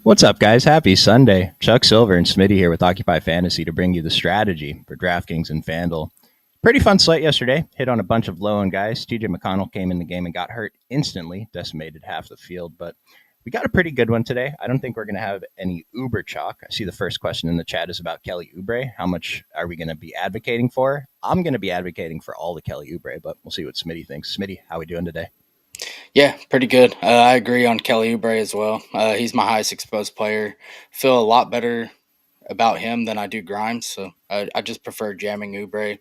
What's up, guys? Happy Sunday. Chuck Silver and Smitty here with Occupy Fantasy to bring you the strategy for DraftKings and FanDuel. Pretty fun slate yesterday. Hit on a bunch of low-end guys. TJ McConnell came in the game and got hurt instantly, decimated half the field, but we got a pretty good one today. I don't think we're going to have any Uber chalk. I see the first question in the chat is about Kelly Oubre. How much are we going to be advocating for? I'm going to be advocating for all the Kelly Oubre, but we'll see what Smitty thinks. Smitty, how we doing today? Yeah, pretty good. I agree on Kelly Oubre as well. He's my highest exposed player. Feel a lot better about him than I do Grimes, so I just prefer jamming Oubre.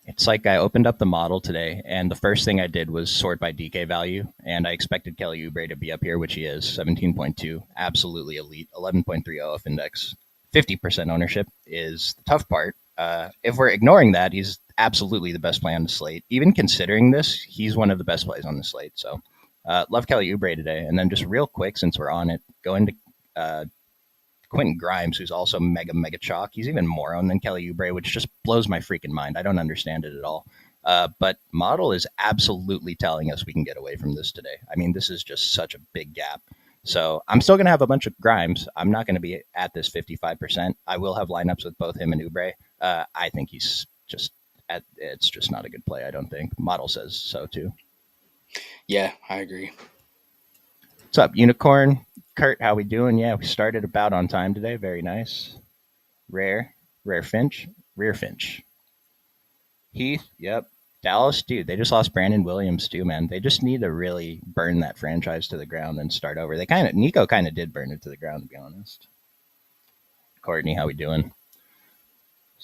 It's like I opened up the model today, and the first thing I did was sort by DK value, and I expected Kelly Oubre to be up here, which he is, 17.2, absolutely elite, 11.3 OF index, 50% ownership is the tough part. If we're ignoring that, he's absolutely the best play on the slate. Even considering this, he's one of the best plays on the slate. So love Kelly Oubre today. And then just real quick, since we're on it, go into Quentin Grimes, who's also mega chalk. He's even more owned than Kelly Oubre, which just blows my freaking mind. I don't understand it at all. But model is absolutely telling us we can get away from this today. I mean, this is just such a big gap. So I'm still going to have a bunch of Grimes. I'm not going to be at this 55%. I will have lineups with both him and Oubre. I think he's just it's just not a good play, I don't think. Model says so too. Yeah, I agree. What's up, Unicorn? Kurt, how we doing? Yeah, we started about on time today. Very nice. Rare Finch, Rear Finch. Heath, yep. Dallas, dude, they just lost Brandon Williams too, man. They just need to really burn that franchise to the ground and start over. Nico kind of did burn it to the ground, to be honest. Courtney, how we doing?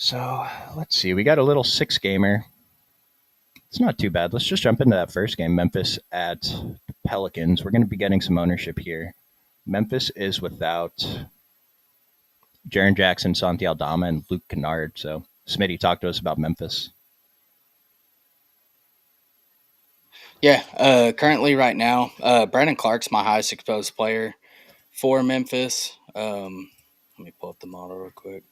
So let's see. We got a little 6-gamer. It's not too bad. Let's just jump into that first game. Memphis at the Pelicans. We're going to be getting some ownership here. Memphis is without Jaren Jackson, Santi Aldama, and Luke Kennard. So Smitty, talk to us about Memphis. Yeah, currently right now, Brandon Clark's my highest exposed player for Memphis. Let me pull up the model real quick.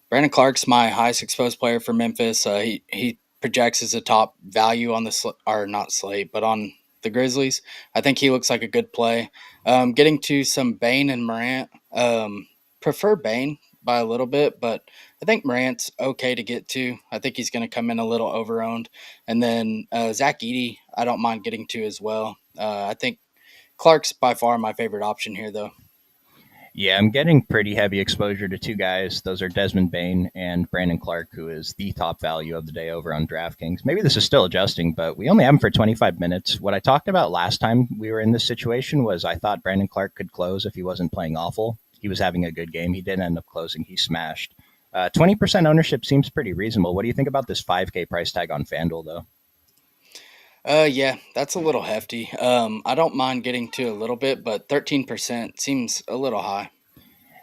Brandon Clark's my highest exposed player for Memphis. He projects as a top value on the not slate, but on the Grizzlies. I think he looks like a good play. Getting to some Bane and Morant. Prefer Bane by a little bit, but I think Morant's okay to get to. I think he's going to come in a little overowned. And then Zach Edey, I don't mind getting to as well. I think Clark's by far my favorite option here, though. Yeah, I'm getting pretty heavy exposure to two guys. Those are Desmond Bane and Brandon Clark, who is the top value of the day over on DraftKings. Maybe this is still adjusting, but we only have him for 25 minutes. What I talked about last time we were in this situation was I thought Brandon Clark could close if he wasn't playing awful. He was having a good game. He didn't end up closing. He smashed. 20% ownership seems pretty reasonable. What do you think about this 5K price tag on FanDuel, though? Yeah, that's a little hefty. I don't mind getting to a little bit, but 13% seems a little high.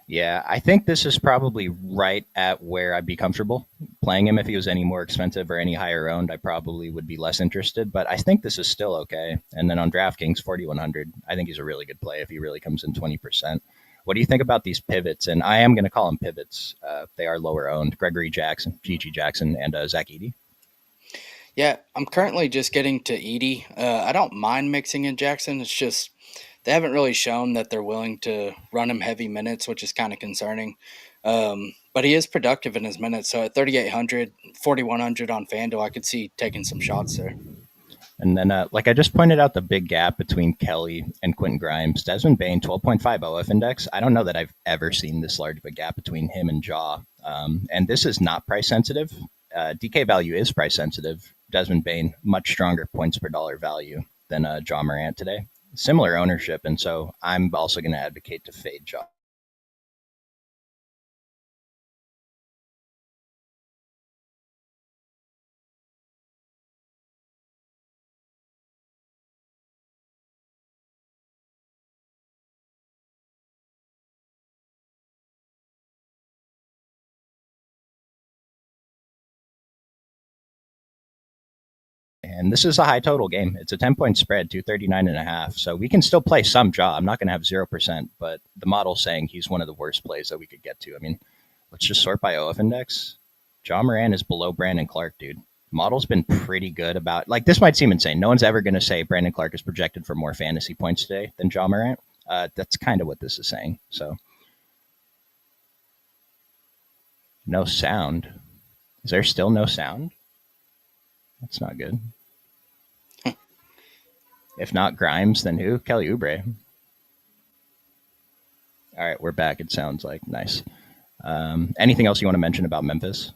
Yeah, I think this is probably right at where I'd be comfortable playing him. If he was any more expensive or any higher owned, I probably would be less interested, but I think this is still okay. And then on DraftKings, 4,100, I think he's a really good play if he really comes in 20%. What do you think about these pivots? And I am going to call them pivots. They are lower owned. Gregory Jackson, Gigi Jackson, and Zach Edey. Yeah, I'm currently just getting to Edey. I don't mind mixing in Jackson. It's just they haven't really shown that they're willing to run him heavy minutes, which is kind of concerning. But he is productive in his minutes. So at 3,800, 4,100 on FanDuel, I could see taking some shots there. And then, like I just pointed out, the big gap between Kelly and Quentin Grimes. Desmond Bane, 12.5 OF index. I don't know that I've ever seen this large of a gap between him and Jaw. And this is not price sensitive. DK value is price sensitive. Desmond Bane, much stronger points per dollar value than Ja Morant today. Similar ownership, and so I'm also going to advocate to fade Ja. And this is a high total game. It's a 10-point spread, 239.5. So we can still play some Ja. I'm not going to have 0%, but the model's saying he's one of the worst plays that we could get to. I mean, let's just sort by OF index. Ja Morant is below Brandon Clark, dude. Model's been pretty good about, like, this might seem insane. No one's ever going to say Brandon Clark is projected for more fantasy points today than Ja Morant. That's kind of what this is saying. So no sound. Is there still no sound? That's not good. If not Grimes, then who? Kelly Oubre. All right, we're back. It sounds like nice. Anything else you want to mention about Memphis?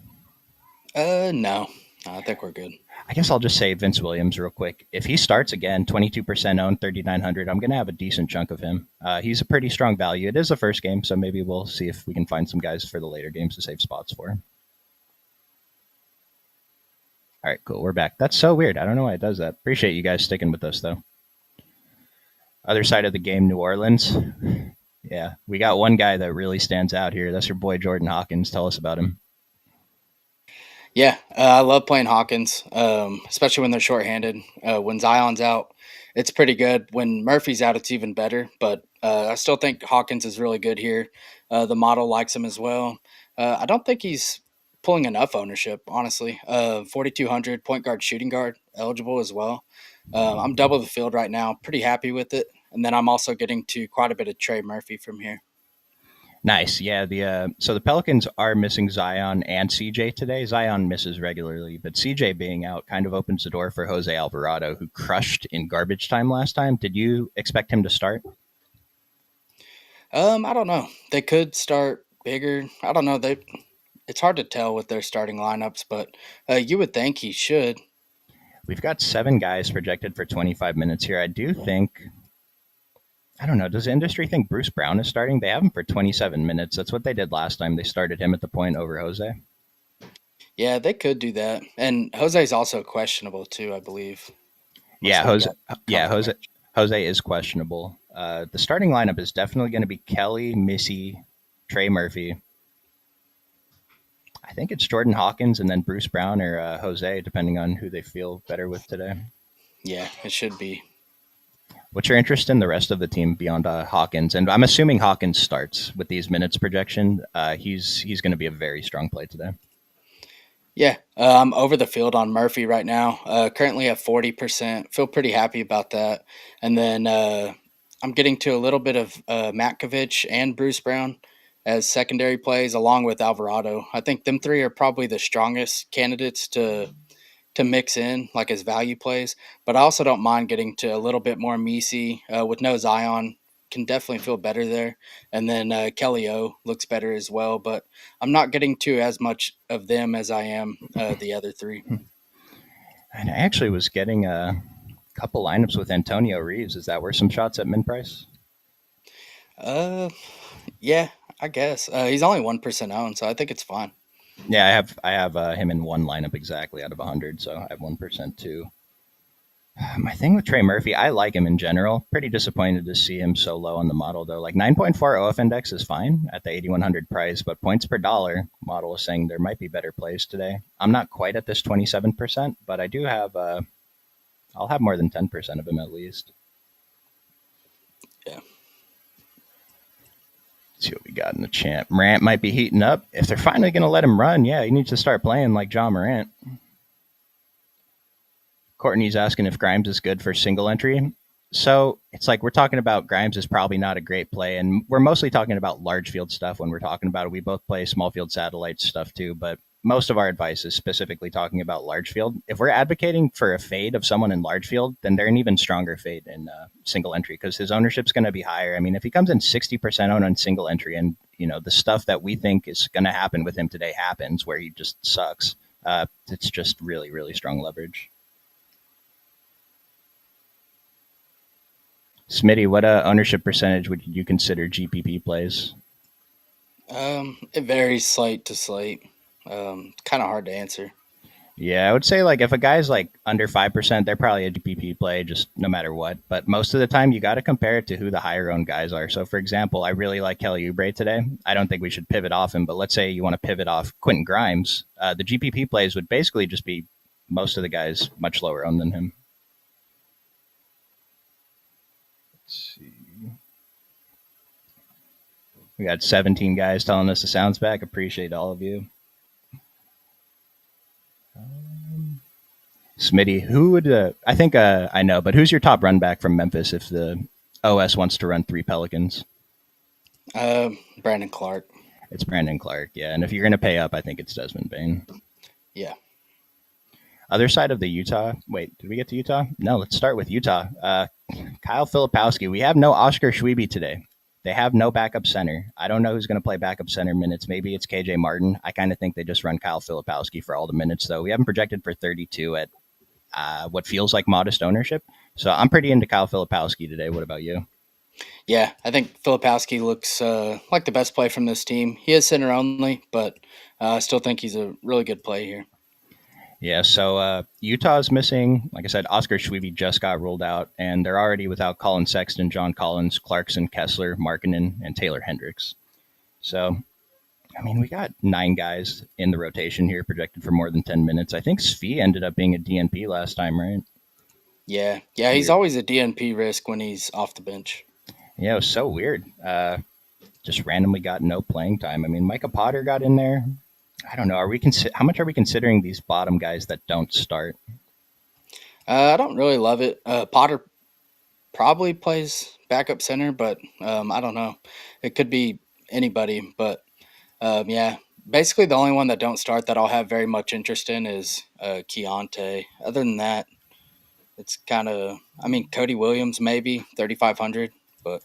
No, I think we're good. I guess I'll just say Vince Williams real quick. If he starts again, 22% owned, 3,900, I'm going to have a decent chunk of him. He's a pretty strong value. It is the first game, so maybe we'll see if we can find some guys for the later games to save spots for. All right, cool. We're back. That's so weird. I don't know why it does that. Appreciate you guys sticking with us, though. Other side of the game, New Orleans. Yeah, we got one guy that really stands out here. That's your boy Jordan Hawkins. Tell us about him. Yeah, I love playing Hawkins, especially when they're shorthanded. When Zion's out, it's pretty good. When Murphy's out, it's even better. But I still think Hawkins is really good here. The model likes him as well. I don't think he's pulling enough ownership, honestly. 4,200 point guard, shooting guard eligible as well. I'm double the field right now. Pretty happy with it. And then I'm also getting to quite a bit of Trey Murphy from here. Nice. Yeah. So the Pelicans are missing Zion and CJ today. Zion misses regularly, but CJ being out kind of opens the door for Jose Alvarado, who crushed in garbage time last time. Did you expect him to start? I don't know. They could start bigger. I don't know. It's hard to tell with their starting lineups, but you would think he should. We've got 7 guys projected for 25 minutes here. I do think, I don't know, does the industry think Bruce Brown is starting? They have him for 27 minutes. That's what they did last time. They started him at the point over Jose. Yeah, they could do that. And Jose's also questionable too, I believe. Yeah, Jose. Yeah, Jose is questionable. The starting lineup is definitely going to be Kelly, Missy, Trey Murphy. I think it's Jordan Hawkins and then Bruce Brown or Jose, depending on who they feel better with today. Yeah, it should be. What's your interest in the rest of the team beyond Hawkins? And I'm assuming Hawkins starts with these minutes projection. He's going to be a very strong play today. Yeah, I'm over the field on Murphy right now. Currently at 40%. Feel pretty happy about that. And then I'm getting to a little bit of Matkovich and Bruce Brown as secondary plays, along with Alvarado. I think them three are probably the strongest candidates to mix in like as value plays. But I also don't mind getting to a little bit more Misi with no Zion. Can definitely feel better there. And then Kelly O looks better as well. But I'm not getting to as much of them as I am the other three. And I actually was getting a couple lineups with Antonio Reeves. Is that worth some shots at min price? Yeah, I guess. He's only 1% owned, so I think it's fine. Yeah, I have him in one lineup exactly out of 100, so I have 1% too. My thing with Trey Murphy, I like him in general. Pretty disappointed to see him so low on the model, though. Like 9.4 OF index is fine at the 8,100 price, but points per dollar model is saying there might be better plays today. I'm not quite at this 27%, but I do have, I'll have more than 10% of him at least. Yeah. Let's see what we got in the chat. Morant might be heating up. If they're finally going to let him run, yeah, he needs to start playing like John Morant. Courtney's asking if Grimes is good for single entry. So it's like we're talking about Grimes is probably not a great play, and we're mostly talking about large field stuff when we're talking about it. We both play small field satellite stuff too, but most of our advice is specifically talking about large field. If we're advocating for a fade of someone in large field, then they're an even stronger fade in single entry because his ownership's going to be higher. I mean, if he comes in 60% owned on single entry, and the stuff that we think is going to happen with him today happens, where he just sucks, it's just really, really strong leverage. Smitty, what ownership percentage would you consider GPP plays? It varies slate to slate. Kind of hard to answer. Yeah, I would say like if a guy's like under 5%, they're probably a GPP play, just no matter what. But most of the time, you got to compare it to who the higher owned guys are. So, for example, I really like Kelly Oubre today. I don't think we should pivot off him, but let's say you want to pivot off Quentin Grimes. The GPP plays would basically just be most of the guys much lower owned than him. Let's see. We got 17 guys telling us the sound's back. Appreciate all of you. Smitty, who would I think I know, but who's your top run back from Memphis if the OS wants to run 3 Pelicans. Brandon Clark. It's Brandon Clark, yeah. And if you're going to pay up, I think it's Desmond Bain. Yeah. Other side of the Utah. Wait, did we get to Utah? No, let's start with Utah. Kyle Filipowski. We have no Oscar Schwebe today. They have no backup center. I don't know who's going to play backup center minutes. Maybe it's KJ Martin. I kind of think they just run Kyle Filipowski for all the minutes, though. We haven't projected for 32 at what feels like modest ownership. So I'm pretty into Kyle Filipowski today. What about you? Yeah, I think Filipowski looks like the best play from this team. He is center only, but I still think he's a really good play here. Yeah, so Utah's missing, like I said, Oscar Schwebe just got ruled out, and they're already without Colin Sexton, John Collins, Clarkson, Kessler, Markkinen, and Taylor Hendricks. So, I mean, we got 9 guys in the rotation here projected for more than 10 minutes. I think Svi ended up being a DNP last time, right? Yeah, he's Weird. always a DNP risk when he's off the bench. Yeah, it was so weird. Just randomly got no playing time. I mean, Micah Potter got in there. I don't know. How much are we considering these bottom guys that don't start? I don't really love it. Potter probably plays backup center, but I don't know. It could be anybody, but yeah. Basically, the only one that don't start that I'll have very much interest in is Keontae. Other than that, it's kind of. I mean, Cody Williams maybe 3,500, but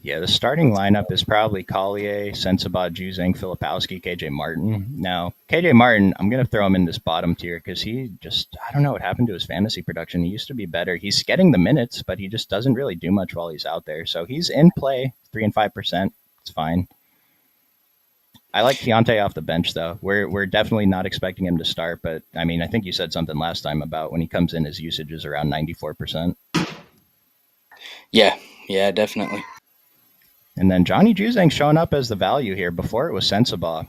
Yeah, the starting lineup is probably Collier, Sensabaugh, Juzang, Filipowski, KJ Martin. Now, KJ Martin, I'm going to throw him in this bottom tier because I don't know what happened to his fantasy production. He used to be better. He's getting the minutes, but he just doesn't really do much while he's out there. So he's in play, 3 and 5%. It's fine. I like Keontae off the bench, though. We're definitely not expecting him to start, but I mean, I think you said something last time about when he comes in, his usage is around 94%. yeah, definitely. And then Johnny Juzang showing up as the value here. Before it was Sensabaugh.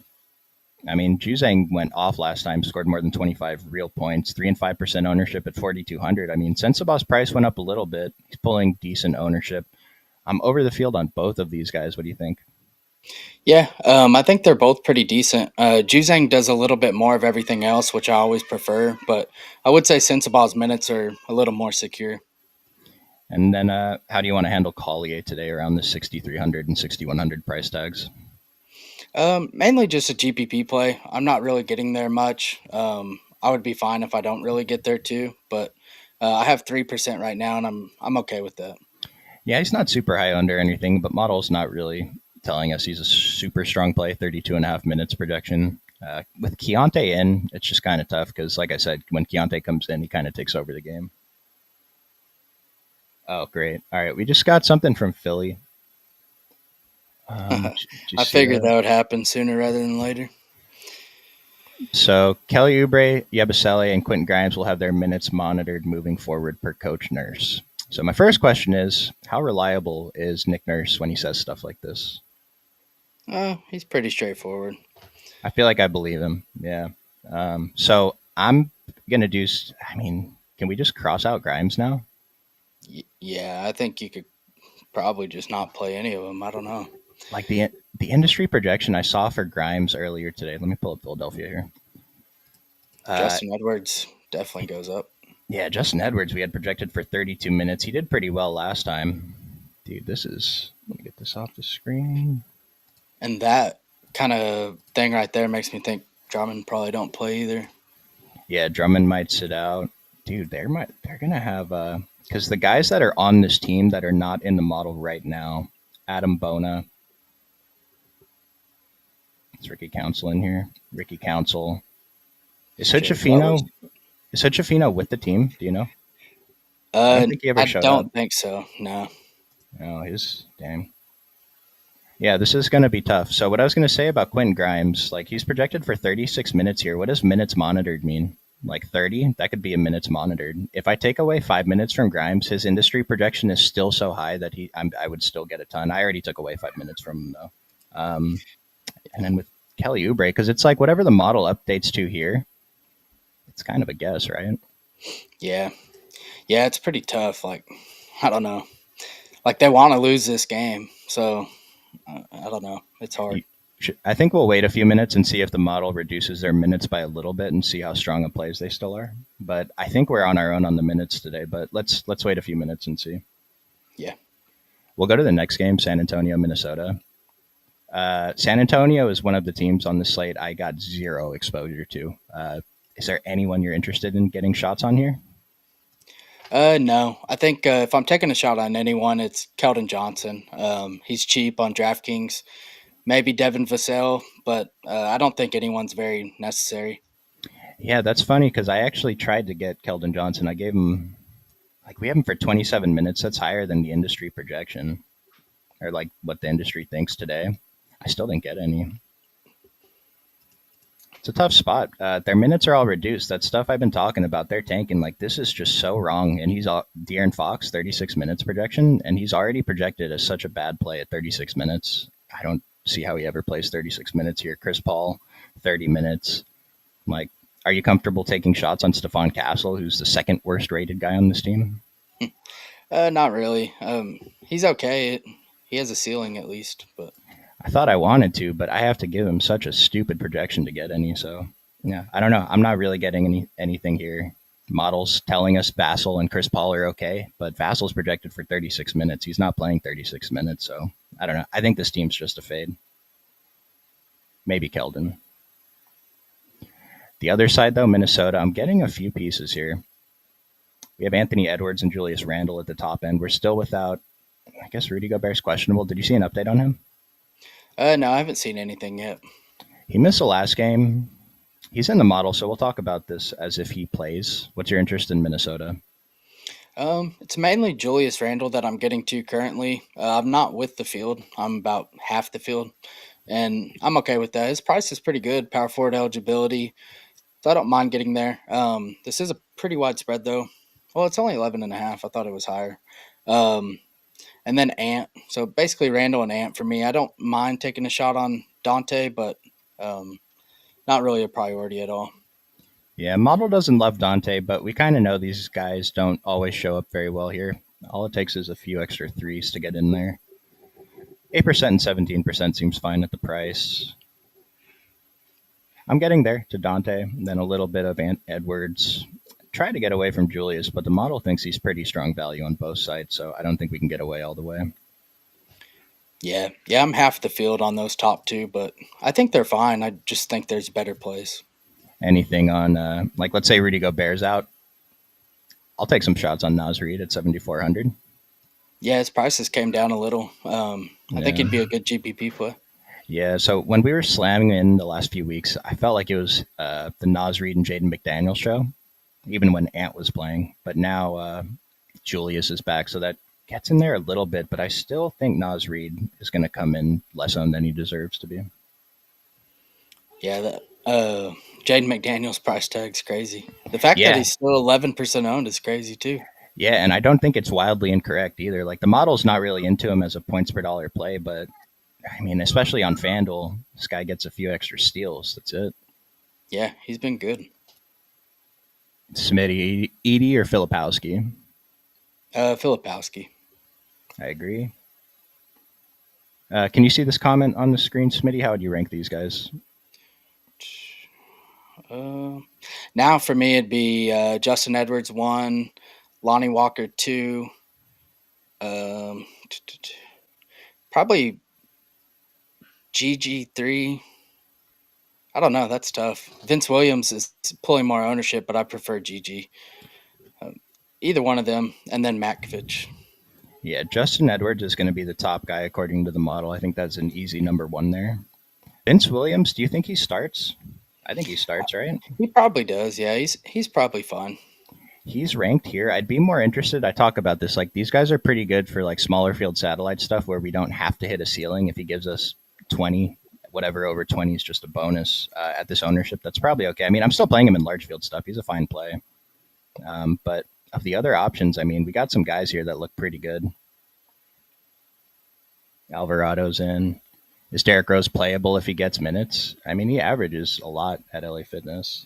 I mean, Juzang went off last time, scored more than 25 real points, 3 and 5% ownership at 4,200. I mean, Sensabaugh's price went up a little bit. He's pulling decent ownership. I'm over the field on both of these guys. What do you think? Yeah, I think they're both pretty decent. Juzang does a little bit more of everything else, which I always prefer, but I would say Sensabaugh's minutes are a little more secure. And then how do you want to handle Collier today around the 6,300 and 6,100 price tags? Mainly just a GPP play. I'm not really getting there much. I would be fine if I don't really get there too, but I have 3% right now, and I'm okay with that. Yeah, he's not super high under anything, but model's not really telling us he's a super strong play, 32 and a half minutes projection. With Keontae in, it's just kind of tough because, like I said, when Keontae comes in, he kind of takes over the game. Oh, great. All right, we just got something from Philly. Did you I see figured that? that would happen sooner rather than later. So Kelly Oubre, Yabusele, and Quentin Grimes will have their minutes monitored moving forward per Coach Nurse. So my first question is, how reliable is Nick Nurse when he says stuff like this? He's pretty straightforward. I feel like I believe him. Yeah. So I'm gonna do. I mean, can we just cross out Grimes now? Yeah, I think you could probably just not play any of them. I don't know. Like the industry projection I saw for Grimes earlier today. Let me pull up Philadelphia here. Justin Edwards definitely goes up. Yeah, Justin Edwards, we had projected for 32 minutes. He did pretty well last time. Dude, this is. Let me get this off the screen. And that kind of thing right there makes me think Drummond probably don't play either. Yeah, Drummond might sit out. Dude, they're gonna have because the guys that are on this team that are not in the model right now, Adam Bona, is Ricky Council in here? Ricky Council. Is Jay Flowers. Hood with the team? Do you know? I don't think he ever I showed up. don't think so. No. Oh, his dang. Yeah, this is going to be tough. So what I was going to say about Quentin Grimes, like he's projected for 36 minutes here. What does minutes monitored mean? Like 30? That could be a minutes monitored. If I take away 5 minutes from Grimes, his industry projection is still so high that I would still get a ton. I already took away 5 minutes from him though. And then with Kelly Oubre, because it's like whatever the model updates to here, it's kind of a guess, right? Yeah. Yeah, it's pretty tough. Like, I don't know. Like, they want to lose this game. So, I don't know. It's hard. I think we'll wait a few minutes and see if the model reduces their minutes by a little bit and see how strong of plays they still are. But I think we're on our own on the minutes today. But let's wait a few minutes and see. Yeah. We'll go to the next game, San Antonio, Minnesota. San Antonio is one of the teams on the slate I got zero exposure to. Is there anyone you're interested in getting shots on here? No. I think if I'm taking a shot on anyone, it's Keldon Johnson. He's cheap on DraftKings. Maybe Devin Vassell, but I don't think anyone's very necessary. Yeah, that's funny because I actually tried to get Keldon Johnson. I gave him, like, we have him for 27 minutes. That's higher than the industry projection, or like what the industry thinks today. I still didn't get any. It's a tough spot. Their minutes are all reduced. That stuff I've been talking about, they're tanking. Like, this is just so wrong. And he's De'Aaron Fox, 36 minutes projection, and he's already projected as such a bad play at 36 minutes. I don't see how he ever plays 36 minutes here. Chris Paul, 30 minutes. Like, are you comfortable taking shots on Stephon Castle, who's the second worst rated guy on this team? Not really. He's okay. He has a ceiling at least, but I thought I wanted to, but I have to give him such a stupid projection to get any. So, yeah, I don't know. I'm not really getting anything here. Models telling us Vassell and Chris Paul are okay, but Vassell's projected for 36 minutes. He's not playing 36 minutes, so I don't know. I think this team's just a fade. Maybe Keldon. The other side, though, Minnesota, I'm getting a few pieces here. We have Anthony Edwards and Julius Randle at the top end. We're still without, I guess Rudy Gobert's questionable. Did you see an update on him? no, I haven't seen anything yet. He missed the last game. He's in the model, so we'll talk about this as if he plays. What's your interest in Minnesota? It's mainly Julius Randle that I'm getting to currently. I'm not with the field. I'm about half the field, and I'm okay with that. His price is pretty good, power forward eligibility, so I don't mind getting there. This is a pretty wide spread, though. Well, it's only 11.5. I thought it was higher. And then Ant. So basically Randle and Ant for me. I don't mind taking a shot on Dante, but not really a priority at all. Yeah, model doesn't love Dante, but we kind of know these guys don't always show up very well here. All it takes is a few extra threes to get in there. 8% and 17% seems fine at the price. I'm getting there to Dante, then a little bit of Edwards. Try to get away from Julius, but the model thinks he's pretty strong value on both sides, so I don't think we can get away all the way. Yeah, I'm half the field on those top two, but I think they're fine. I just think there's better plays. Anything on, like, let's say Rudy Gobert's out. I'll take some shots on Naz Reid at 7,400. Yeah, his prices came down a little. I think he'd be a good GPP play. Yeah, so when we were slamming in the last few weeks, I felt like it was the Naz Reid and Jaden McDaniels show, even when Ant was playing. But now Julius is back, so that gets in there a little bit. But I still think Naz Reid is going to come in less owned than he deserves to be. Yeah, that Jaden McDaniels price tag's crazy. The fact that he's still 11% owned is crazy too. Yeah, and I don't think it's wildly incorrect either. Like, the model's not really into him as a points per dollar play, but I mean, especially on FanDuel, this guy gets a few extra steals. That's it. Yeah, he's been good. Smitty, Edie, or Filipowski? Filipowski. I agree. Can you see this comment on the screen, Smitty? How would you rank these guys? Now for me, it'd be Justin Edwards 1, Lonnie Walker 2, probably GG 3. I don't know. That's tough. Vince Williams is pulling more ownership, but I prefer GG. Either one of them, and then Matkovic. Yeah, Justin Edwards is going to be the top guy according to the model. I think that's an easy number one there. Vince Williams, do you think he starts? I think he starts, right? He probably does. Yeah, he's probably fine. He's ranked here. I'd be more interested. I talk about this. Like, these guys are pretty good for like smaller field satellite stuff where we don't have to hit a ceiling. If he gives us 20, whatever over 20 is just a bonus at this ownership, that's probably okay. I mean, I'm still playing him in large field stuff. He's a fine play. But of the other options, I mean, we got some guys here that look pretty good. Alvarado's in. Is Derrick Rose playable if he gets minutes? I mean, he averages a lot at LA Fitness.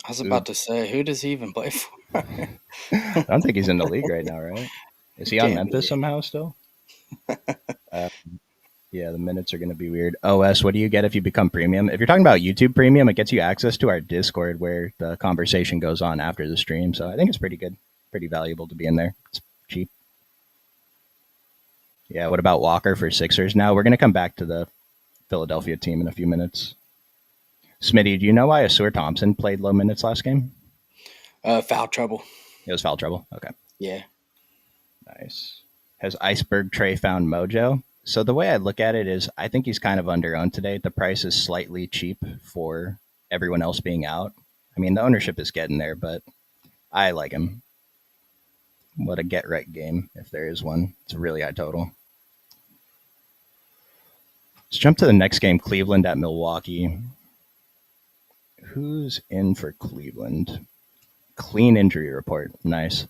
I was about to say, who does he even play for? I don't think he's in the league right now, right? Is he on Memphis somehow still? Yeah, the minutes are going to be weird. OS, what do you get if you become premium? If you're talking about YouTube premium, it gets you access to our Discord where the conversation goes on after the stream. So I think it's pretty good, pretty valuable to be in there. It's cheap. Yeah, what about Walker for Sixers? Now we're going to come back to the Philadelphia team in a few minutes. Smitty, do you know why Asur Thompson played low minutes last game? Foul trouble. It was foul trouble. Okay, Yeah. nice. Has Iceberg Trey found mojo? So the way I look at it is, I think he's kind of underowned today. The price is slightly cheap for everyone else being out. I mean, the ownership is getting there, but I like him. What a get right game, if there is one. It's a really high total. Let's jump to the next game, Cleveland at Milwaukee. Who's in for Cleveland? Clean injury report. Nice.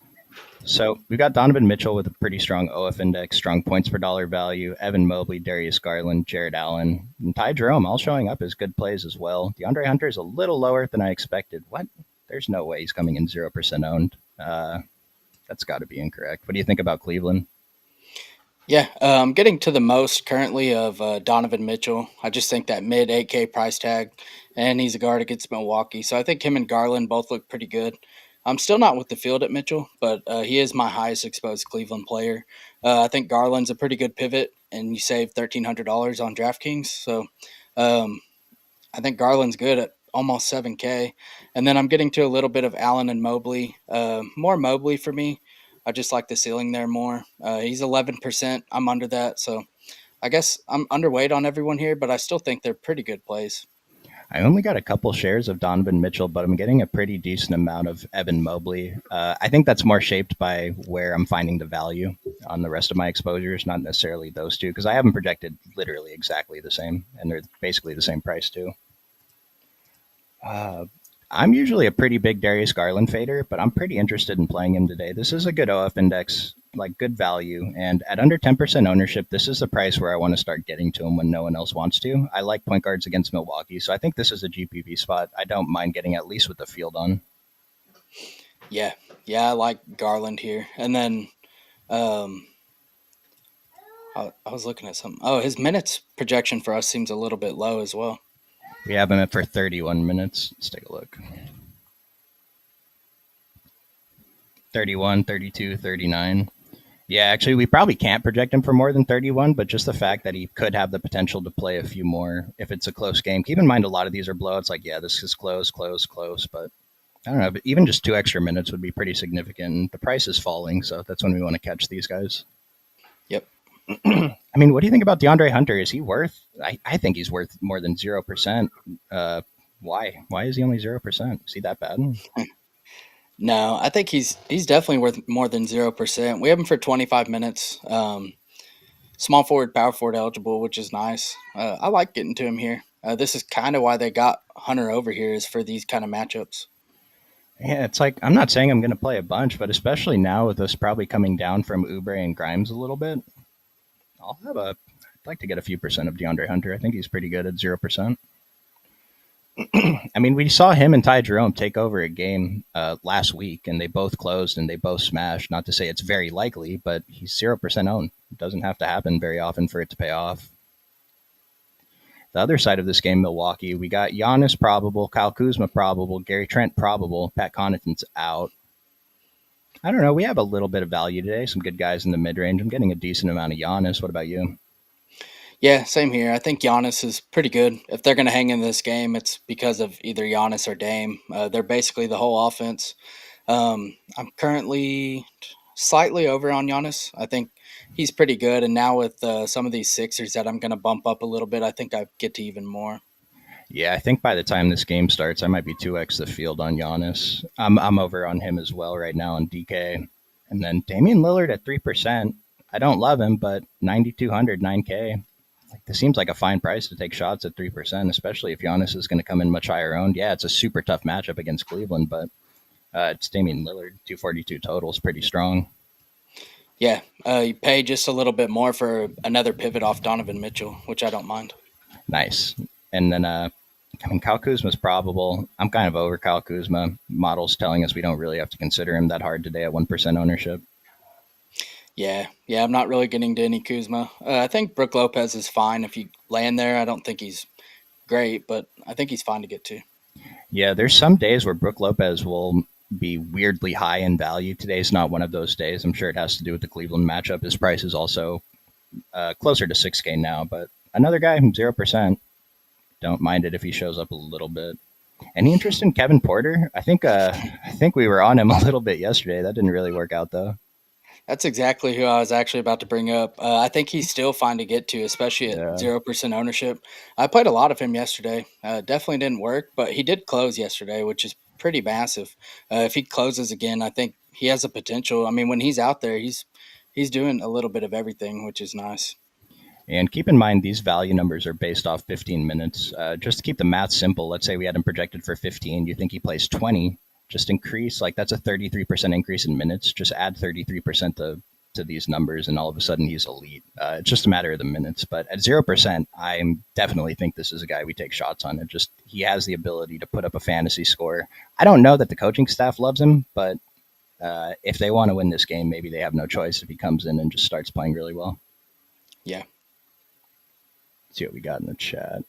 So we've got Donovan Mitchell with a pretty strong OF index, strong points per dollar value. Evan Mobley, Darius Garland, Jared Allen, and Ty Jerome all showing up as good plays as well. DeAndre Hunter is a little lower than I expected. What? There's no way he's coming in 0% owned. That's got to be incorrect. What do you think about Cleveland? Yeah, I'm getting to the most currently of Donovan Mitchell. I just think that mid 8K price tag, and he's a guard against Milwaukee. So I think him and Garland both look pretty good. I'm still not with the field at Mitchell, but he is my highest exposed Cleveland player. I think Garland's a pretty good pivot, and you save $1,300 on DraftKings. So um, I think Garland's good at almost 7K. And then I'm getting to a little bit of Allen and Mobley. More Mobley for me. I just like the ceiling there more. He's 11%. I'm under that. So I guess I'm underweight on everyone here, but I still think they're pretty good plays. I only got a couple shares of Donovan Mitchell, but I'm getting a pretty decent amount of Evan Mobley. I think that's more shaped by where I'm finding the value on the rest of my exposures, not necessarily those two, because I have them projected literally exactly the same, and they're basically the same price too. Uh, I'm usually a pretty big Darius Garland fader, but I'm pretty interested in playing him today. This is a good OF index, like good value, and at under 10% ownership, this is the price where I want to start getting to him when no one else wants to. I like point guards against Milwaukee, so I think this is a GPP spot. I don't mind getting at least with the field on. Yeah. Yeah, I like Garland here. And then um, I was looking at something. Oh, his minutes projection for us seems a little bit low as well. We have him at for 31 minutes. Let's take a look. 31, 32, 39. Yeah, actually, we probably can't project him for more than 31, but just the fact that he could have the potential to play a few more if it's a close game. Keep in mind, a lot of these are blowouts. Like, yeah, this is close, close, close, but I don't know. But even just 2 extra minutes would be pretty significant. The price is falling, so that's when we want to catch these guys. Yep. I mean, what do you think about DeAndre Hunter? Is he worth? I think he's worth more than 0%. Why? Why is he only 0%? Is he that bad? No, I think he's definitely worth more than 0%. We have him for 25 minutes. Small forward, power forward eligible, which is nice. I like getting to him here. This is kind of why they got Hunter over here, is for these kind of matchups. Yeah, it's like I'm not saying I'm going to play a bunch, but especially now with us probably coming down from Oubre and Grimes a little bit, I'd like to get a few percent of DeAndre Hunter. I think he's pretty good at 0%. I mean, we saw him and Ty Jerome take over a game last week, and they both closed and they both smashed. Not to say it's very likely, but he's 0% owned. It doesn't have to happen very often for it to pay off. The other side of this game, Milwaukee, we got Giannis probable, Kyle Kuzma probable, Gary Trent probable, Pat Connaughton's out. I don't know. We have a little bit of value today. Some good guys in the mid range. I'm getting a decent amount of Giannis. What about you? Yeah, same here. I think Giannis is pretty good. If they're going to hang in this game, it's because of either Giannis or Dame. They're basically the whole offense. I'm currently slightly over on Giannis. I think he's pretty good. And now with some of these Sixers that I'm going to bump up a little bit, I think I get to even more. Yeah, I think by the time this game starts, I might be 2x the field on Giannis. I'm over on him as well right now on DK. And then Damian Lillard at 3%. I don't love him, but 9,200, 9K. Like, this seems like a fine price to take shots at 3%, especially if Giannis is going to come in much higher owned. Yeah, it's a super tough matchup against Cleveland, but it's Damian Lillard. 242 total is pretty strong. Yeah, you pay just a little bit more for another pivot off Donovan Mitchell, which I don't mind. Nice. And then, I mean, Kyle Kuzma's probable. I'm kind of over Kyle Kuzma. Models telling us we don't really have to consider him that hard today at 1% ownership. Yeah, I'm not really getting to any Kuzma. I think Brook Lopez is fine if you land there. I don't think he's great, but I think he's fine to get to. Yeah, there's some days where Brook Lopez will be weirdly high in value. Today's not one of those days. I'm sure it has to do with the Cleveland matchup. His price is also closer to 6K now, but another guy 0%. Don't mind it if he shows up a little bit. Any interest in Kevin Porter? I think we were on him a little bit yesterday. That didn't really work out though. That's exactly who I was actually about to bring up. I think he's still fine to get to, especially at Yeah. 0% ownership. I played a lot of him yesterday. Definitely didn't work, but he did close yesterday, which is pretty massive. If he closes again, I think he has a potential. I mean, when he's out there, he's doing a little bit of everything, which is nice. And keep in mind, these value numbers are based off 15 minutes. Just to keep the math simple, let's say we had him projected for 15. You think he plays 20, just increase, like that's a 33% increase in minutes. Just add 33% to these numbers, and all of a sudden he's elite. It's just a matter of the minutes. But at 0%, I definitely think this is a guy we take shots on. It just, he has the ability to put up a fantasy score. I don't know that the coaching staff loves him, but if they want to win this game, maybe they have no choice if he comes in and just starts playing really well. Yeah. Let's see what we got in the chat.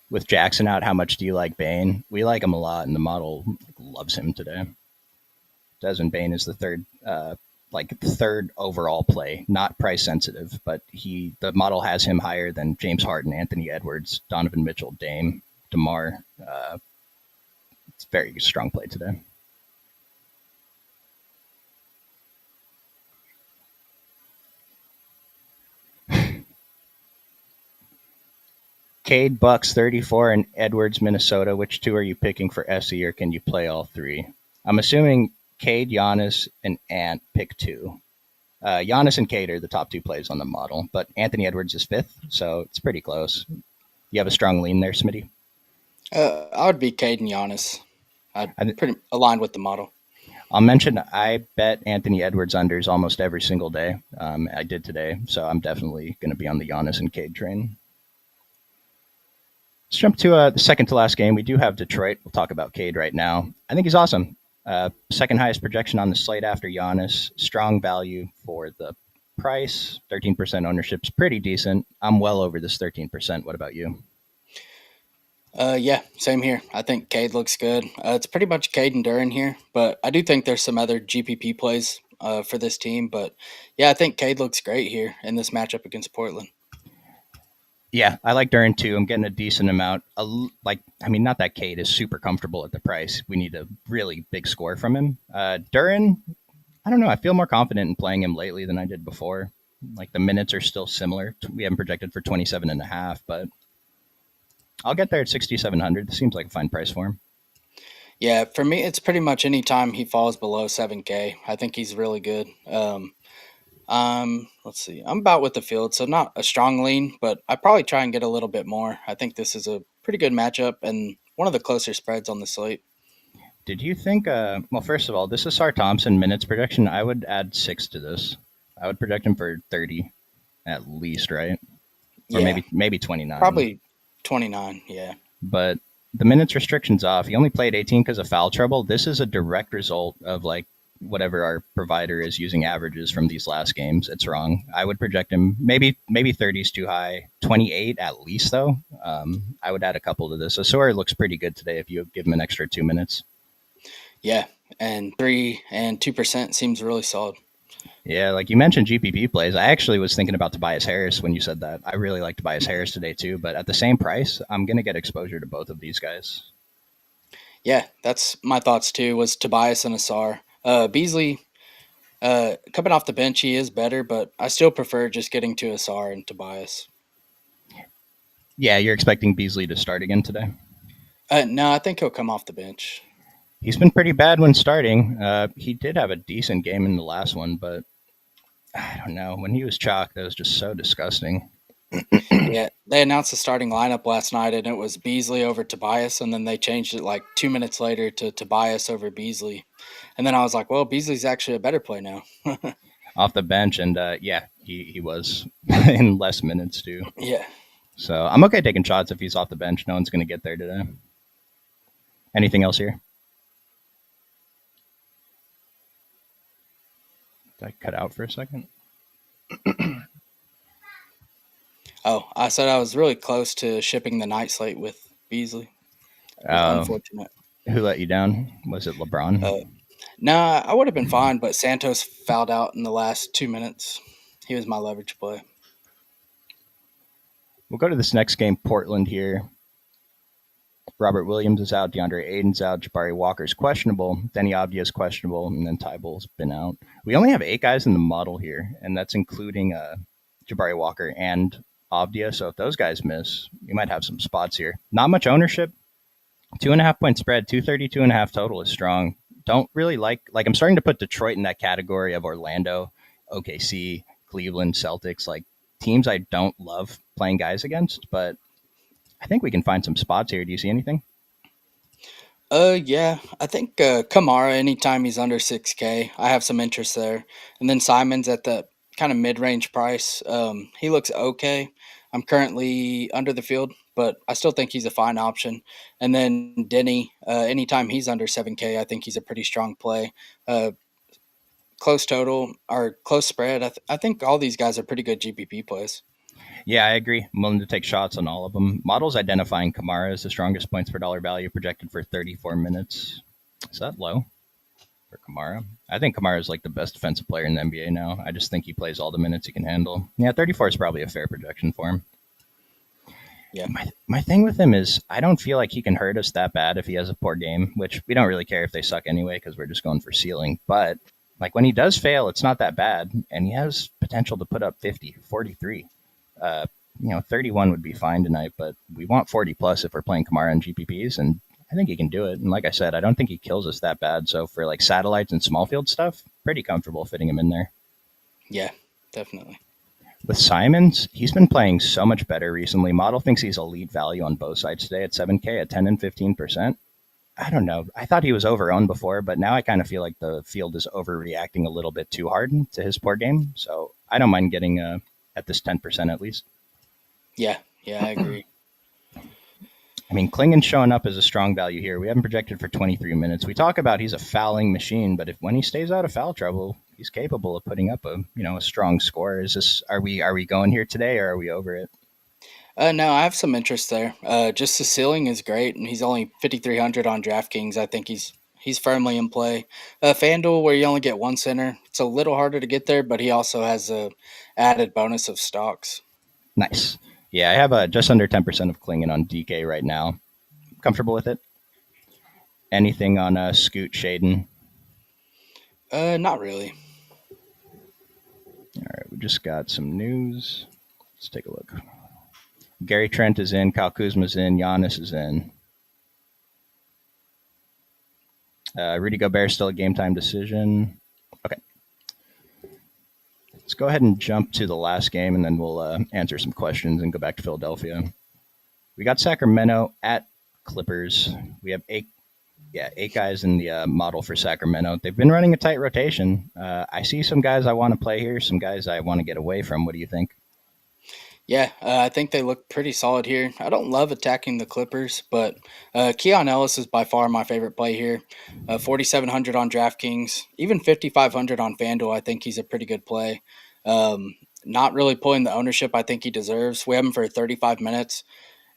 With Jackson out, how much do you like Bane? We like him a lot, and the model loves him today. Desmond Bane is the third overall play, not price sensitive, but the model has him higher than James Harden, Anthony Edwards, Donovan Mitchell, Dame, DeMar. It's a very strong play today. Cade Bucks 34 and Edwards Minnesota. Which two are you picking for SE, or can you play all three? I'm assuming Cade, Giannis, and Ant pick two. Giannis and Cade are the top two plays on the model, but Anthony Edwards is fifth, so it's pretty close. You have a strong lean there, Smitty? I would be Cade and Giannis. I'd I, pretty aligned with the model. I'll mention I bet Anthony Edwards unders almost every single day. I did today, so I'm definitely going to be on the Giannis and Cade train. Let's jump to the second to last game. We do have Detroit. We'll talk about Cade right now. I think he's awesome. Second highest projection on the slate after Giannis. Strong value for the price. 13% ownership's pretty decent. I'm well over this 13%. What about you? Yeah, same here. I think Cade looks good. It's pretty much Cade and Duran here, but I do think there's some other GPP plays for this team. But yeah, I think Cade looks great here in this matchup against Portland. Yeah, I like Duran too. I'm getting a decent amount. Not that Cade is super comfortable at the price. We need a really big score from him. Duran, I don't know. I feel more confident in playing him lately than I did before. Like the minutes are still similar. We haven't projected for 27.5, but I'll get there at 6,700. This seems like a fine price for him. Yeah, for me, it's pretty much any time he falls below 7K. I think he's really good. Let's see. I'm about with the field, so not a strong lean, but I probably try and get a little bit more. I think this is a pretty good matchup and one of the closer spreads on the slate. Did you think? Well, first of all, this is Sar Thompson minutes projection. I would add 6 to this. I would project him for 30 at least, right? Or Yeah, maybe 29. probably 29. Yeah. But the minutes restriction's off. He only played 18 because of foul trouble. This is a direct result of like whatever our provider is using averages from these last games. It's wrong. I would project him maybe 30 is too high. 28 at least though. I would add a couple to this. Asor looks pretty good today if you give him an extra 2 minutes. Yeah, and 3 and 2% seems really solid. Yeah, like you mentioned GPP plays. I actually was thinking about Tobias Harris when you said that. I really like Tobias Harris today too, but at the same price, I'm going to get exposure to both of these guys. Yeah, that's my thoughts too. Was Tobias and Asar. Beasley, coming off the bench, he is better, but I still prefer just getting to Asar and Tobias. Yeah, you're expecting Beasley to start again today? No, I think he'll come off the bench. He's been pretty bad when starting. He did have a decent game in the last one, but I don't know. When he was chalk, that was just so disgusting. Yeah, they announced the starting lineup last night, and it was Beasley over Tobias, and then they changed it like 2 minutes later to Tobias over Beasley. And then I was like, well, Beasley's actually a better play now. Off the bench, and yeah, he was in less minutes too. Yeah. So I'm okay taking shots if he's off the bench. No one's going to get there today. Anything else here? Did I cut out for a second? Oh, I said I was really close to shipping the night slate with Beasley. It was unfortunate. Who let you down? Was it LeBron? Nah, I would have been fine, but Santos fouled out in the last 2 minutes. he was my leverage play. We'll go to this next game, Portland here. Robert Williams is out, DeAndre Ayton's out, Jabari Walker's questionable, Denny Avdia's questionable, and then Tyball's been out. We only have 8 guys in the model here, and that's including Jabari Walker and Avdia. So if those guys miss, we might have some spots here. Not much ownership. 2.5 point spread, 232.5 total is strong. Don't really like I'm starting to put Detroit in that category of Orlando, OKC, Cleveland, Celtics, like teams I don't love playing guys against, but I think we can find some spots here. Do you see anything? Yeah, I think Kamara anytime he's under 6K, I have some interest there. And then Simon's at the kind of mid-range price. He looks okay. I'm currently under the field, but I still think he's a fine option. And then Denny, anytime he's under 7K, I think he's a pretty strong play. Uh, Close total or close spread. I think all these guys are pretty good GPP plays. Yeah, I agree. I'm willing to take shots on all of them. Models identifying Kamara as the strongest points per dollar value projected for 34 minutes. Is that low for Kamara? I think Kamara is like the best defensive player in the NBA now. I just think he plays all the minutes he can handle. Yeah, 34 is probably a fair projection for him. Yeah. My thing with him is I don't feel like he can hurt us that bad if he has a poor game, which we don't really care if they suck anyway because we're just going for ceiling. But like when he does fail, it's not that bad, and he has potential to put up 50, 43. 31 would be fine tonight, but we want 40 plus if we're playing Kamara and GPPs, and I think he can do it. And like I said, I don't think he kills us that bad. So for like satellites and small field stuff, pretty comfortable fitting him in there. Yeah, definitely. With Simons, he's been playing so much better recently. Model thinks he's elite value on both sides today at 7K at 10 and 15%. I don't know. I thought he was overowned before, but now I kind of feel like the field is overreacting a little bit too hard to his poor game. So I don't mind getting at this 10% at least. Yeah, I agree. I mean, Klingon's showing up as a strong value here. We haven't projected for 23 minutes. We talk about he's a fouling machine, but when he stays out of foul trouble, he's capable of putting up a strong score. Are we going here today or are we over it? No, I have some interest there. Just the ceiling is great, and he's only 5,300 on DraftKings. I think he's firmly in play. FanDuel, where you only get one center, it's a little harder to get there, but he also has a added bonus of stocks. Nice. Yeah, I have just under 10% of Klingon on DK right now. Comfortable with it? Anything on Scoot Shaden? Not really. All right, we just got some news. Let's take a look. Gary Trent is in, Kyle Kuzma's in, Giannis is in. Rudy Gobert still a game time decision. Okay. Let's go ahead and jump to the last game, and then we'll answer some questions and go back to Philadelphia. We got Sacramento at Clippers. We have eight guys in the model for Sacramento. They've been running a tight rotation. I see some guys I want to play here, some guys I want to get away from. What do you think? Yeah, I think they look pretty solid here. I don't love attacking the Clippers, but Keon Ellis is by far my favorite play here. 4,700 on DraftKings, even 5,500 on FanDuel. I think he's a pretty good play. Not really pulling the ownership I think he deserves. We have him for 35 minutes,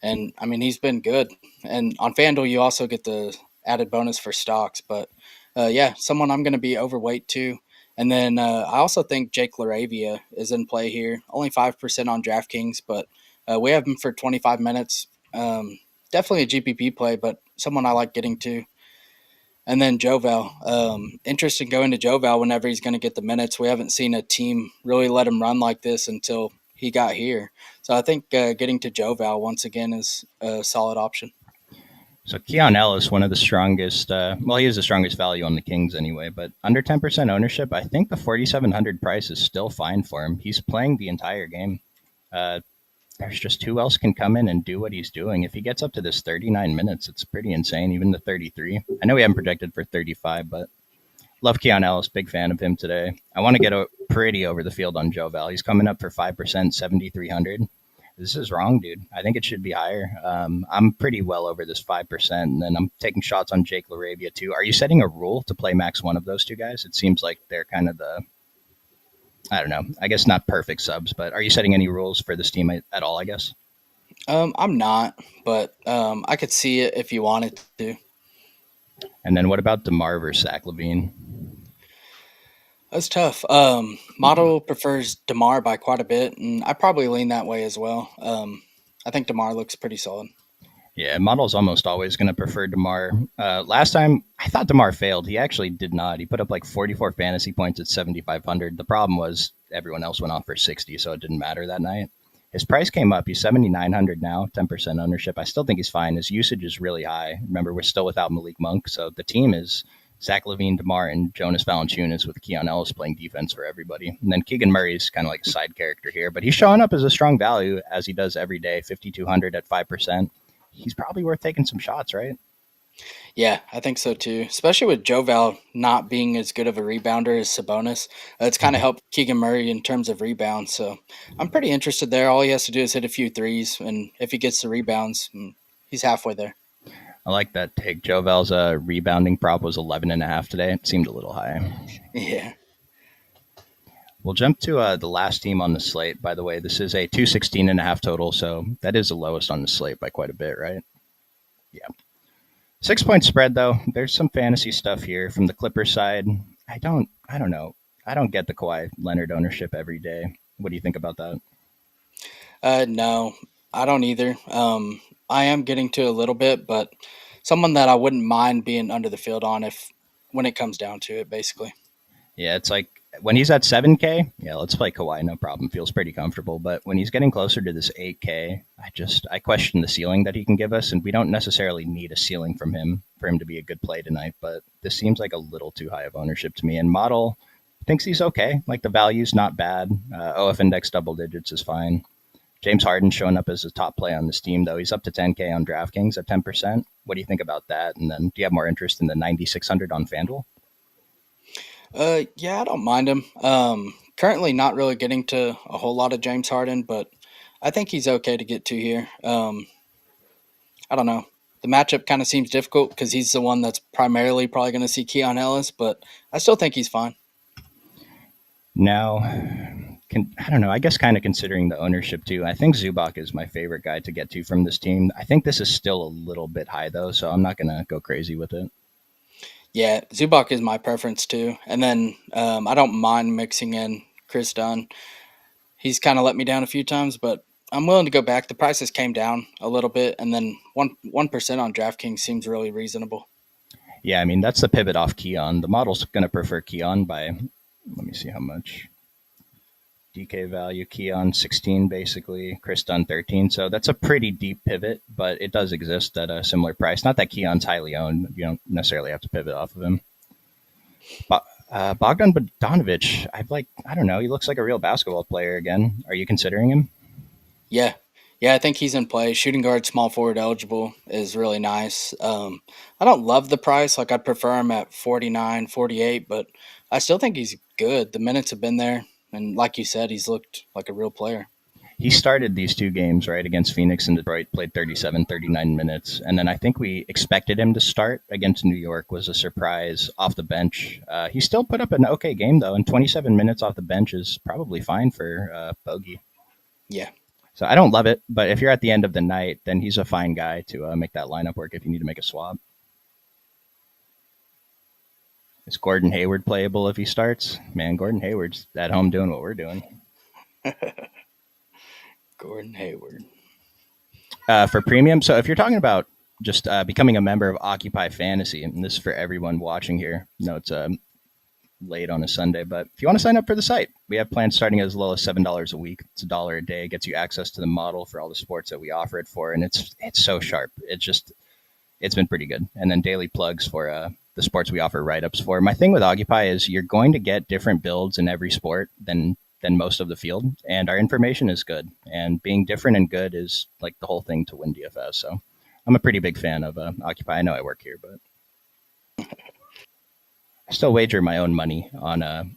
and I mean he's been good. And on FanDuel, you also get the added bonus for stocks. But yeah, someone I'm going to be overweight to. And then I also think Jake LaRavia is in play here. Only 5% on DraftKings, but we have him for 25 minutes. Definitely a GPP play, but someone I like getting to. And then Jovel. Interest in going to Jovel whenever he's going to get the minutes. We haven't seen a team really let him run like this until he got here. So I think getting to Jovel once again is a solid option. So Keon Ellis, one of the strongest, he is the strongest value on the Kings anyway, but under 10% ownership, I think the 4,700 price is still fine for him. He's playing the entire game. There's just who else can come in and do what he's doing. If he gets up to this 39 minutes, it's pretty insane, even the 33. I know we haven't projected for 35, but love Keon Ellis, big fan of him today. I want to get pretty over the field on Jovel. He's coming up for 5%, 7,300. This is wrong, dude. I think it should be higher. I'm pretty well over this 5%, and then I'm taking shots on Jake LaRavia too. Are you setting a rule to play max one of those two guys? It seems like they're kind of I don't know, I guess not perfect subs, but are you setting any rules for this team at all, I guess? I'm not, but I could see it if you wanted to. And then what about DeMar versus Zach LaVine? That's tough. Model prefers Demar by quite a bit, and I probably lean that way as well. I think Demar looks pretty solid. Yeah, model's almost always going to prefer DeMar. Last time, I thought DeMar failed. He actually did not. He put up like 44 fantasy points at 7,500. The problem was everyone else went off for 60, so it didn't matter that night. His price came up. He's 7,900 now, 10% ownership. I still think he's fine. His usage is really high. Remember, we're still without Malik Monk, so the team is Zach LaVine, DeMar, and Jonas Valanciunas with Keon Ellis playing defense for everybody. And then Keegan Murray's kind of like a side character here, but he's showing up as a strong value as he does every day, 5,200 at 5%. He's probably worth taking some shots, right? Yeah, I think so too. Especially with Joval not being as good of a rebounder as Sabonis, it's kind of Mhm. helped Keegan Murray in terms of rebounds. So I'm pretty interested there. All he has to do is hit a few threes, and if he gets the rebounds, he's halfway there. I like that take. Joe Val's rebounding prop was 11.5 today. It seemed a little high. Yeah. We'll jump to the last team on the slate. By the way, this is a 216.5 total, so that is the lowest on the slate by quite a bit, right? Yeah. 6 point spread though. There's some fantasy stuff here from the Clippers side. I don't know. I don't get the Kawhi Leonard ownership every day. What do you think about that? No, I don't either. I am getting to a little bit, but someone that I wouldn't mind being under the field on if when it comes down to it, basically. Yeah, it's like when he's at 7K, yeah, let's play Kawhi, no problem. Feels pretty comfortable. But when he's getting closer to this 8K, I question the ceiling that he can give us, and we don't necessarily need a ceiling from him for him to be a good play tonight. But this seems like a little too high of ownership to me. And Model thinks he's okay. Like the value's not bad. OF index double digits is fine. James Harden showing up as a top play on this team, though. He's up to 10K on DraftKings at 10%. What do you think about that? And then do you have more interest in the 9,600 on FanDuel? Yeah, I don't mind him. Currently not really getting to a whole lot of James Harden, but I think he's okay to get to here. I don't know. The matchup kind of seems difficult because he's the one that's primarily probably going to see Keon Ellis, but I still think he's fine. Now, I don't know. I guess kind of considering the ownership too. I think Zubac is my favorite guy to get to from this team. I think this is still a little bit high though, so I'm not gonna go crazy with it. Yeah, Zubac is my preference too. And then I don't mind mixing in Chris Dunn. He's kind of let me down a few times, but I'm willing to go back. The prices came down a little bit, and then 1% on DraftKings seems really reasonable. Yeah, I mean that's the pivot off Keon. The model's gonna prefer Keon by let me see how much. DK value, Keon 16 basically, Chris Dunn 13. So that's a pretty deep pivot, but it does exist at a similar price. Not that Keon's highly owned. You don't necessarily have to pivot off of him. Bogdan Bogdanovic, I don't know. He looks like a real basketball player again. Are you considering him? Yeah. Yeah, I think he's in play. Shooting guard, small forward eligible is really nice. I don't love the price. Like, I'd prefer him at 49, 48, but I still think he's good. The minutes have been there. And like you said, he's looked like a real player. He started these two games, right, against Phoenix and Detroit, played 37, 39 minutes. And then I think we expected him to start against New York, was a surprise off the bench. He still put up an okay game, though, and 27 minutes off the bench is probably fine for Bogey. Yeah. So I don't love it, but if you're at the end of the night, then he's a fine guy to make that lineup work if you need to make a swap. Is Gordon Hayward playable if he starts? Man, Gordon Hayward's at home doing what we're doing. Gordon Hayward. For premium, so if you're talking about just becoming a member of Occupy Fantasy, and this is for everyone watching here, no, it's late on a Sunday, but if you want to sign up for the site, we have plans starting as low as $7 a week. It's $1 a day, gets you access to the model for all the sports that we offer it for, and it's so sharp. It's been pretty good. And then daily plugs for the sports we offer write-ups for. My thing with Occupy is you're going to get different builds in every sport than most of the field, and our information is good. And being different and good is like the whole thing to win DFS. So I'm a pretty big fan of Occupy. I know I work here, but I still wager my own money on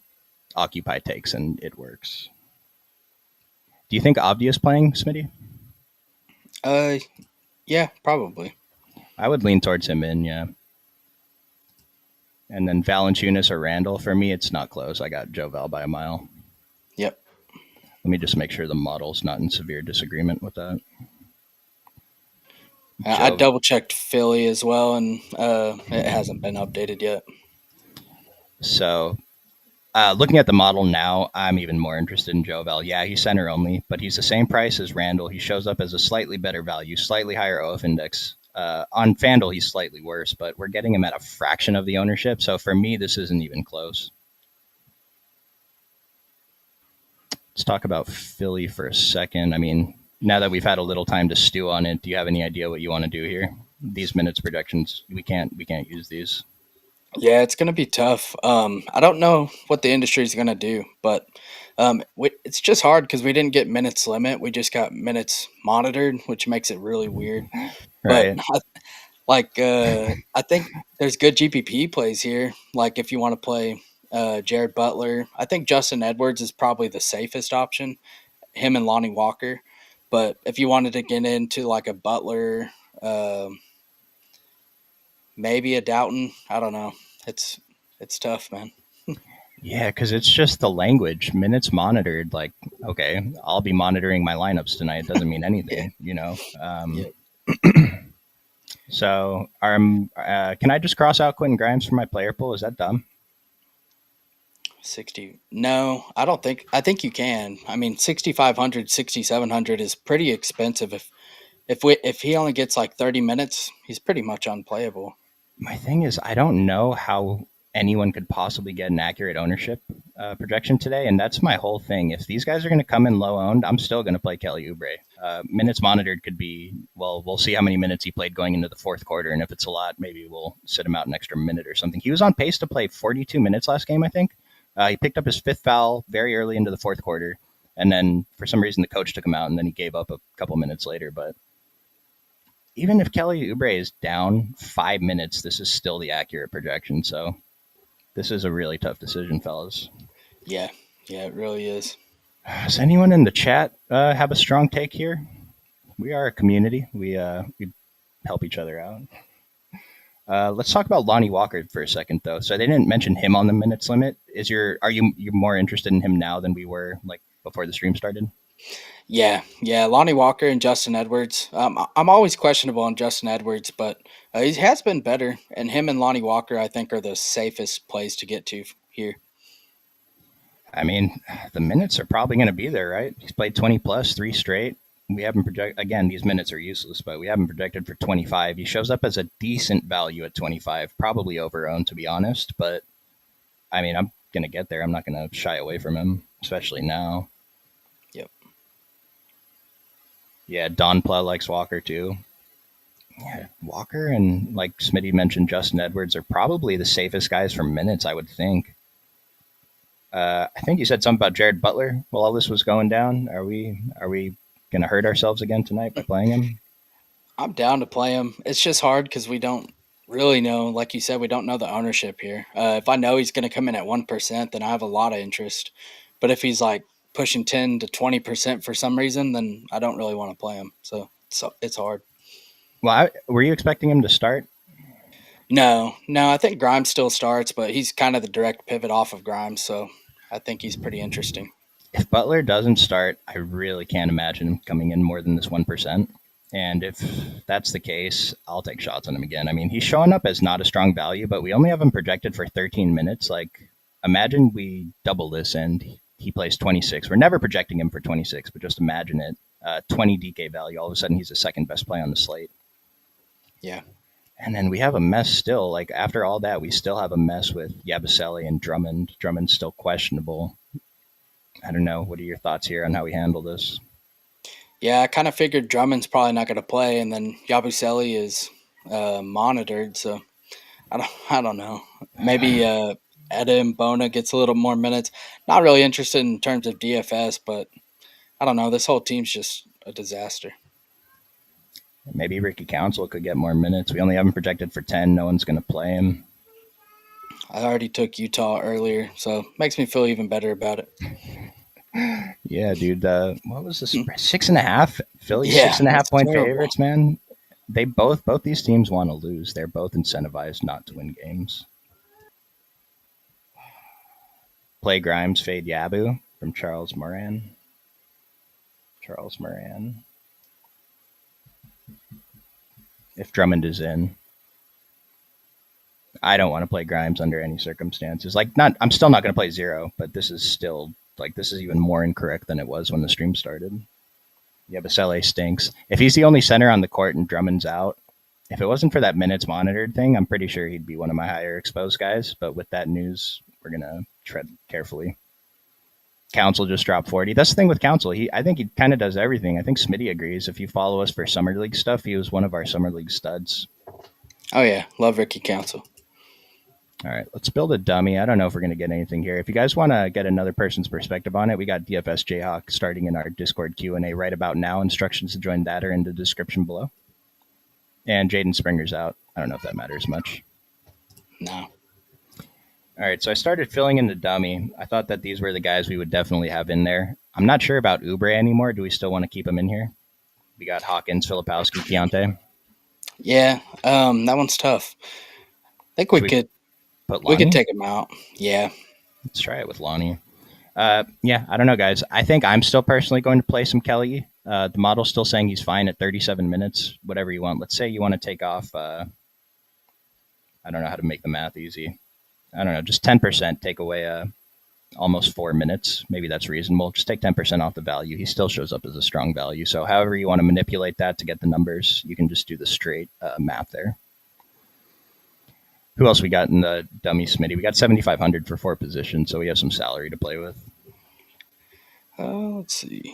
Occupy takes, and it works. Do you think Avdi is playing, Smitty? Uh, yeah, probably. I would lean towards him in, yeah. And then Valanciunas or Randall. For me, it's not close. I got Joe Val by a mile. Yep. Let me just make sure the model's not in severe disagreement with that. I Joe, double checked Philly as well, and it hasn't been updated yet. so Looking at the model now, I'm even more interested in Jovel. Yeah, he's center only, but he's the same price as Randall. He shows up as a slightly better value, slightly higher OF index. On FanDuel, he's slightly worse, but we're getting him at a fraction of the ownership. So for me, this isn't even close. Let's talk about Philly for a second. I mean, now that we've had a little time to stew on it, do you have any idea what you want to do here? These minutes projections, we can't use these. Yeah, it's going to be tough. I don't know what the industry is going to do, but it's just hard because we didn't get minutes limit. We just got minutes monitored, which makes it really weird. But Right. I think there's good GPP plays here. Like if you want to play Jared Butler, I think Justin Edwards is probably the safest option. Him and Lonnie Walker. But if you wanted to get into like a Butler, maybe a Doughton, I don't know. It's it's tough, man. Yeah, because it's just the language. Minutes monitored. Like, okay, I'll be monitoring my lineups tonight. It doesn't mean Yeah, anything, you know. yeah. So, can I just cross out Quentin Grimes from my player pool? Is that dumb? 60. No, I don't think. I think you can. I mean, 6,500, 6,700 is pretty expensive. If he only gets like 30 minutes, he's pretty much unplayable. My thing is, I don't know how anyone could possibly get an accurate ownership projection today, and that's my whole thing. If these guys are going to come in low owned, I'm still going to play Kelly Oubre. Minutes monitored could be, well, we'll see how many minutes he played going into the fourth quarter, and if it's a lot, maybe we'll sit him out an extra minute or something. He was on pace to play 42 minutes last game, I think. He picked up his fifth foul very early into the fourth quarter, and then for some reason the coach took him out, and then he gave up a couple minutes later. But even if Kelly Oubre is down 5 minutes, this is still the accurate projection. So this is a really tough decision, fellas. Yeah, yeah, it really is. Does anyone in the chat have a strong take here? We are a community. We help each other out. Let's talk about Lonnie Walker for a second, though. So they didn't mention him on the minutes limit. Are you more interested in him now than we were like before the stream started? Yeah, yeah. Lonnie Walker and Justin Edwards. I'm always questionable on Justin Edwards, but he has been better. And him and Lonnie Walker, I think, are the safest plays to get to here. I mean, the minutes are probably going to be there, right? He's played 20 plus, three straight. We haven't projected, again, these minutes are useless, but we haven't projected for 25. He shows up as a decent value at 25, probably over owned, to be honest. But I mean, I'm going to get there. I'm not going to shy away from him, especially now. Yep. Yeah, Don Pla likes Walker too. Yeah, Walker and like Smitty mentioned, Justin Edwards are probably the safest guys for minutes, I would think. I think you said something about Jared Butler while all this was going down. Are we going to hurt ourselves again tonight by playing him? I'm down to play him. It's just hard because we don't really know. Like you said, we don't know the ownership here. If I know he's going to come in at 1%, then I have a lot of interest. But if he's like pushing 10 to 20% for some reason, then I don't really want to play him. So it's hard. Well, were you expecting him to start? No, no, I think Grimes still starts, but he's kind of the direct pivot off of Grimes. So I think he's pretty interesting. If Butler doesn't start, I really can't imagine him coming in more than this 1%. And if that's the case, I'll take shots on him again. I mean, he's showing up as not a strong value, but we only have him projected for 13 minutes. Like, imagine we double this and he plays 26. We're never projecting him for 26, but just imagine it. 20 DK value. All of a sudden, he's the second best play on the slate. Yeah. And then we have a mess still. Like, after all that, we still have a mess with Yabusele and Drummond. Drummond's still questionable. I don't know. What are your thoughts here on how we handle this? Yeah, I kind of figured Drummond's probably not going to play, and then Yabusele is monitored. So I don't know. Maybe Eda Bona gets a little more minutes. Not really interested in terms of DFS, but I don't know. This whole team's just a disaster. Maybe Ricky Council could get more minutes. We only have him projected for 10. No one's going to play him. I already took Utah earlier, so makes me feel even better about it. Yeah, dude. What was the spread? 6.5. Philly Yeah, six and a half it's point terrible. favorites, man. They both these teams want to lose. They're both incentivized not to win games. Play Grimes, fade Yabu from Charles Moran. Charles Moran. If Drummond is in. I don't want to play Grimes under any circumstances. Like, not I'm still not going to play zero, but this is still like this is even more incorrect than it was when the stream started. Yeah, Basele stinks. If he's the only center on the court and Drummond's out, if it wasn't for that minutes monitored thing, I'm pretty sure he'd be one of my higher exposed guys. But with that news, we're gonna tread carefully. Council just dropped 40. That's the thing with Council. I think he kind of does everything. I think Smitty agrees. If you follow us for summer league stuff, he was one of our summer league studs. Oh yeah, love Ricky Council. All right, let's build a dummy. I don't know if we're going to get anything here. If you guys want to get another person's perspective on it, we got DFS Jayhawk starting in our Discord Q&A right about now. Instructions to join that are in the description below. And Jaden Springer's out. I don't know if that matters much. No. All right, so I started filling in the dummy. I thought that these were the guys we would definitely have in there. I'm not sure about Oubre anymore. Do we still want to keep him in here? We got Hawkins, Filipowski, Keontae. Yeah, that one's tough. I think we could take him out. Yeah. Let's try it with Lonnie. Yeah, I don't know, guys. I think I'm still personally going to play some Kelly. The model's still saying he's fine at 37 minutes, whatever you want. Let's say you want to take off, I don't know how to make the math easy. I don't know, just 10%, take away almost 4 minutes. Maybe that's reasonable. Just take 10% off the value. He still shows up as a strong value. So however you want to manipulate that to get the numbers, you can just do the straight math there. Who else we got in the dummy Smitty? We got 7,500 for 4 positions, so we have some salary to play with. Let's see.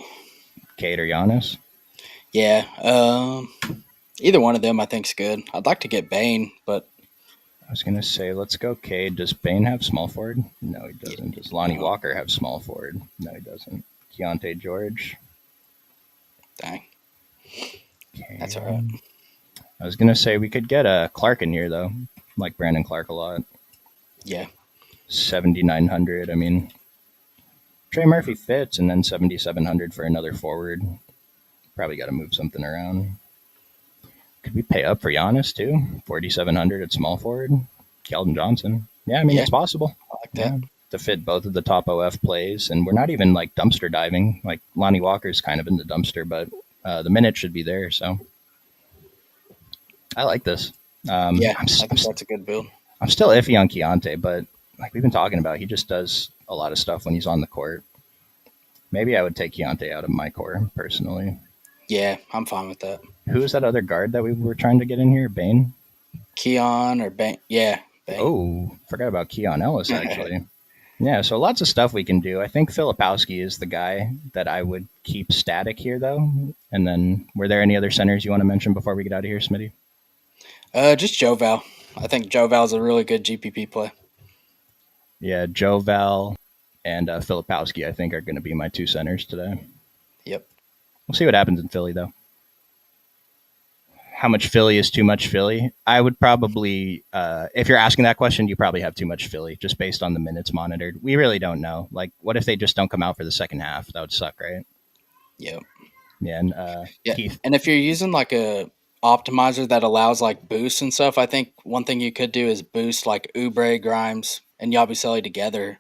Cade or Giannis? Yeah. Either one of them I think's good. I'd like to get Bane, but I was going to say, let's go Cade. Does Bane have small forward? No, he doesn't. Does Lonnie Walker have small forward? No, he doesn't. Keontae George? Dang. Okay. That's all right. I was going to say we could get a Clark in here, though. Like Brandon Clark a lot. Yeah. 7,900. I mean, Trey Murphy fits, and then 7,700 for another forward. Probably got to move something around. Could we pay up for Giannis, too? 4,700 at small forward. Keldon Johnson. Yeah, I mean, it's possible. I like that. Yeah, to fit both of the top OF plays, and we're not even like dumpster diving. Like Lonnie Walker's kind of in the dumpster, but the minute should be there. So I like this. I think that's a good build. I'm still iffy on Keontae, but like we've been talking about, he just does a lot of stuff when he's on the court. Maybe I would take Keontae out of my core personally. Yeah, I'm fine with that. Who is that other guard that we were trying to get in here? Bane? Keon or Bane? Yeah, Bane. Oh, forgot about Keon Ellis, actually. Yeah, so lots of stuff we can do. I think Filipowski is the guy that I would keep static here, though. And then, were there any other centers you want to mention before we get out of here, Smitty? Just Joval. I think Joval's a really good GPP play. Yeah, Joval and Filipowski, I think, are going to be my 2 centers today. Yep. We'll see what happens in Philly, though. How much Philly is too much Philly? I would probably, if you're asking that question, you probably have too much Philly just based on the minutes monitored. We really don't know. Like, what if they just don't come out for the second half? That would suck, right? Yep. Yeah. And Keith. And if you're using like a optimizer that allows like boosts and stuff, I think one thing you could do is boost like Oubre, Grimes, and Yabusele together,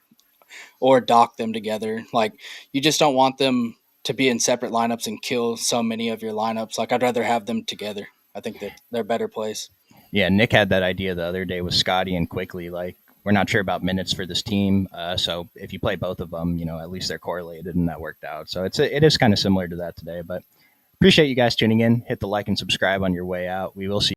or dock them together. Like, you just don't want them to be in separate lineups and kill so many of your lineups. Like, I'd rather have them together. I think that they're better plays. Yeah, Nick had that idea the other day with Scotty and Quickly. Like, we're not sure about minutes for this team, so if you play both of them, at least they're correlated, and that worked out. So it is kind of similar to that today. But appreciate you guys tuning in. Hit the like and subscribe on your way out. We will see